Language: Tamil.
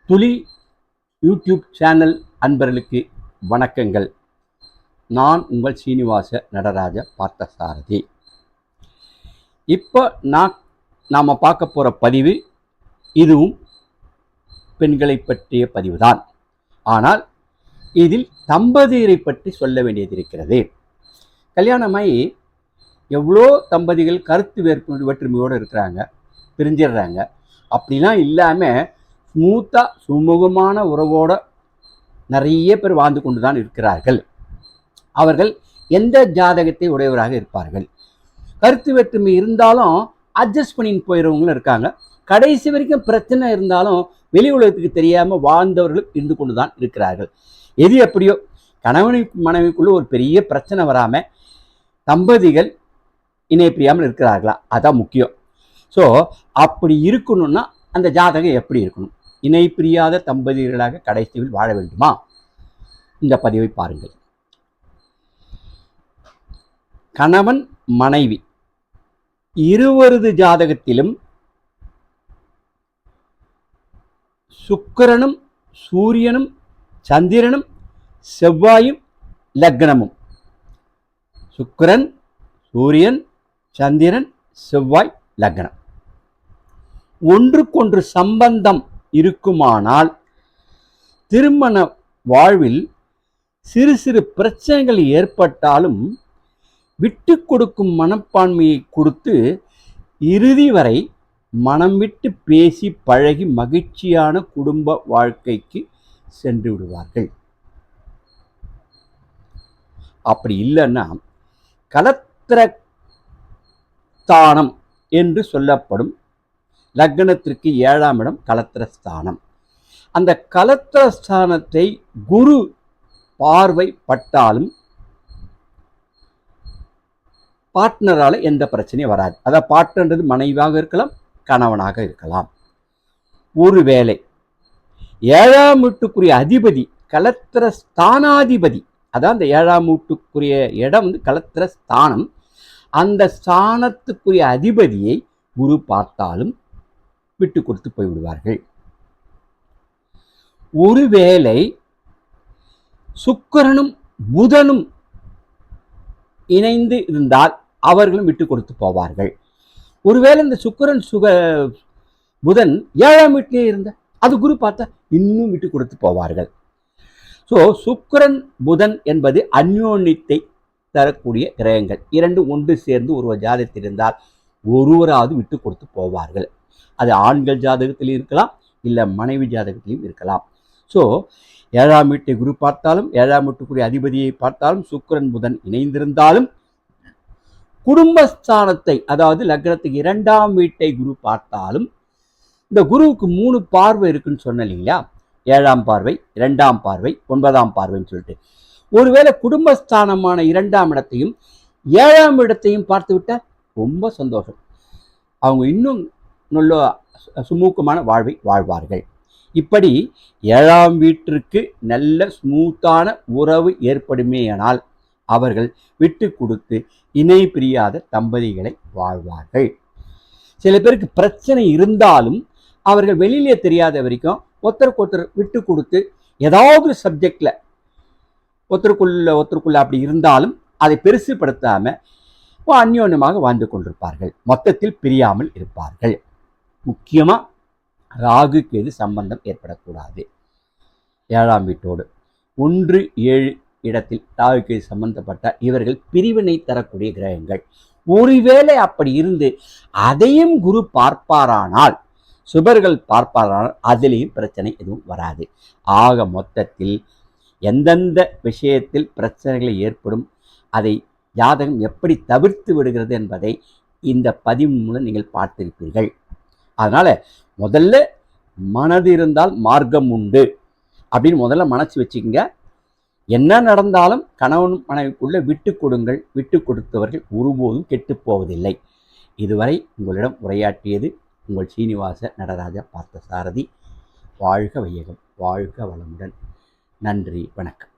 துளி யூடியூப் சேனல் அன்பர்களுக்கு வணக்கங்கள். நான் உங்கள் சீனிவாச நடராஜ பார்த்தசாரதி. இப்போ நாம் பார்க்க போகிற பதிவு இதுவும் பெண்களை பற்றிய பதிவு தான். ஆனால் இதில் தம்பதியரை பற்றி சொல்ல வேண்டியது இருக்கிறது. கல்யாணமாகி எவ்வளோ தம்பதிகள் கருத்து வேற்றுமையோடு இருக்கிறாங்க, பிரிஞ்சிடுறாங்க. அப்படிலாம் இல்லாமல் ஸ்மூத்தாக சுமூகமான உறவோட நிறைய பேர் வாழ்ந்து கொண்டு தான் இருக்கிறார்கள். அவர்கள் எந்த ஜாதகத்தை உடையவராக இருப்பார்கள். கருத்து வேற்றுமை இருந்தாலும் அட்ஜஸ்ட் பண்ணின்னு போயிடுறவங்களும் இருக்காங்க. கடைசி வரைக்கும் பிரச்சனை இருந்தாலும் வெளி உலகத்துக்கு தெரியாமல் வாழ்ந்தவர்களும் இருந்து கொண்டு தான் இருக்கிறார்கள். எது எப்படியோ கணவனை மனைவிக்குள்ள ஒரு பெரிய பிரச்சனை வராமல் தம்பதிகள் இணை பிரியாமல் இருக்கிறார்களா, அதான் முக்கியம். ஸோ அப்படி இருக்கணும்னா அந்த ஜாதகம் எப்படி இருக்கணும்? இணை பிரியாத தம்பதியர்களாக கடைசியில் வாழ வேண்டுமா? இந்த பதிவை பாருங்கள். கணவன் மனைவி இருவரது ஜாதகத்திலும் சுக்கிரனும் சூரியனும் சந்திரனும் செவ்வாயும் லக்னமும், சுக்கிரன் சூரியன் சந்திரன் செவ்வாய் லக்னம் ஒன்றுக்கொன்று சம்பந்தம் இருக்குமானால் திருமண வாழ்வில் சிறு சிறு பிரச்சனைகள் ஏற்பட்டாலும் விட்டு கொடுக்கும் மனப்பான்மையை கொடுத்து இறுதி வரை மனம் விட்டு பேசி பழகி மகிழ்ச்சியான குடும்ப வாழ்க்கைக்கு சென்று விடுவார்கள். அப்படி இல்லைன்னா கலத்திரஸ்தானம் என்று சொல்லப்படும் லக்னத்திற்கு 7ஆம் இடம் கலத்திரஸ்தானம். அந்த கலத்திரஸ்தானத்தை குரு பார்வை பட்டாலும் பார்ட்னரால் எந்த பிரச்சனையும் வராது. அதாவது பார்ட்னர்ன்றது மனைவியாக இருக்கலாம், கணவனாக இருக்கலாம். ஒருவேளை 7ஆம் வீட்டுக்குரிய அதிபதி கலத்திரஸ்தானாதிபதி, அதான் அந்த 7ஆம் வீட்டுக்குரிய இடம் கலத்திரஸ்தானம், அந்த ஸ்தானத்துக்குரிய அதிபதியை குரு பார்த்தாலும் விட்டு கொடுத்து போய்விடுவார்கள். ஒருவேளை சுக்கிரனும் புதனும் இணைந்து இருந்தால் அவர்களும் விட்டு கொடுத்து போவார்கள். ஒருவேளை இந்த சுக்கிரன் புதன் 7ஆம் வீட்டிலே இருந்த அது குரு பார்த்தா இன்னும் விட்டு கொடுத்து போவார்கள். ஸோ சுக்கிரன் புதன் என்பது அந்யோன்யத்தை தரக்கூடிய கிரகங்கள். இரண்டு ஒன்று சேர்ந்து ஒருவர் ஜாதகத்தில் இருந்தால் ஒருவராவது விட்டு கொடுத்து போவார்கள். அது ஆண்கள் ஜாதகத்தில் இருக்கலாம், இல்லை மனைவி ஜாதகத்திலையும் இருக்கலாம். ஸோ 7ஆம் வீட்டை குரு பார்த்தாலும் 7ஆம் வீட்டுக்குரிய அதிபதியை பார்த்தாலும் சுக்கிரன் புதன் இணைந்திருந்தாலும் குடும்பஸ்தானத்தை, அதாவது லக்னத்துக்கு 2ஆம் வீட்டை குரு பார்த்தாலும், இந்த குருவுக்கு 3 பார்வை இருக்குன்னு சொன்ன இல்லைங்களா, 7ஆம் பார்வை 2ஆம் பார்வை 9ஆம் பார்வைன்னு சொல்லிட்டு, ஒருவேளை குடும்பஸ்தானமான 2ஆம் இடத்தையும் 7ஆம் இடத்தையும் பார்த்து விட்டால் ரொம்ப சந்தோஷம். அவங்க இன்னும் நல்ல சுமூகமான வாழ்வை வாழ்வார்கள். இப்படி 7ஆம் வீட்டிற்கு நல்ல ஸ்மூத்தான உறவு ஏற்படுமேயானால் அவர்கள் விட்டு கொடுத்து இணை பிரியாத தம்பதிகளை வாழ்வார்கள். சில பேருக்கு பிரச்சனை இருந்தாலும் அவர்கள் வெளியிலே தெரியாத வரைக்கும் ஒருத்தருக்கு ஒருத்தர் விட்டு கொடுத்து ஏதாவது சப்ஜெக்ட்ல ஒருத்தருக்குள்ள அப்படி இருந்தாலும் அதை பெருசுப்படுத்தாம அந்யோன்யமாக வாழ்ந்து கொண்டிருப்பார்கள். மொத்தத்தில் பிரியாமல் இருப்பார்கள். முக்கியமா ராகு கேது சம்பந்தம் ஏற்படக்கூடாது. 7ஆம் வீட்டோடு 1, 7 இடத்தில் ராகு கேது சம்பந்தப்பட்ட இவர்கள் பிரிவினை தரக்கூடிய கிரகங்கள். ஒருவேளை அப்படி இருந்து அதையும் குரு பார்ப்பாரானால், சுபர்கள் பார்ப்பாரானால் அதிலேயும் பிரச்சனை எதுவும் வராது. ஆக மொத்தத்தில் எந்தெந்த விஷயத்தில் பிரச்சனைகள் ஏற்படும், அதை ஜாதகம் எப்படி தவிர்த்து விடுகிறது என்பதை இந்த பதிவு மூலம் நீங்கள் பார்த்திருப்பீர்கள். அதனால முதல்ல மனது இருந்தால் மார்க்கம் உண்டு அப்படின்னு முதல்ல மனசு வச்சுக்கோங்க. என்ன நடந்தாலும் கணவன் மனைவிக்குள்ள விட்டு கொடுங்கள். விட்டு கொடுத்தவர்கள் ஒருபோதும் கெட்டு போவதில்லை. இதுவரை உங்களிடம் உரையாற்றியது உங்கள் சீனிவாச நடராஜ பார்த்தசாரதி. வாழ்க வையகம், வாழ்க வளமுடன். நன்றி, வணக்கம்.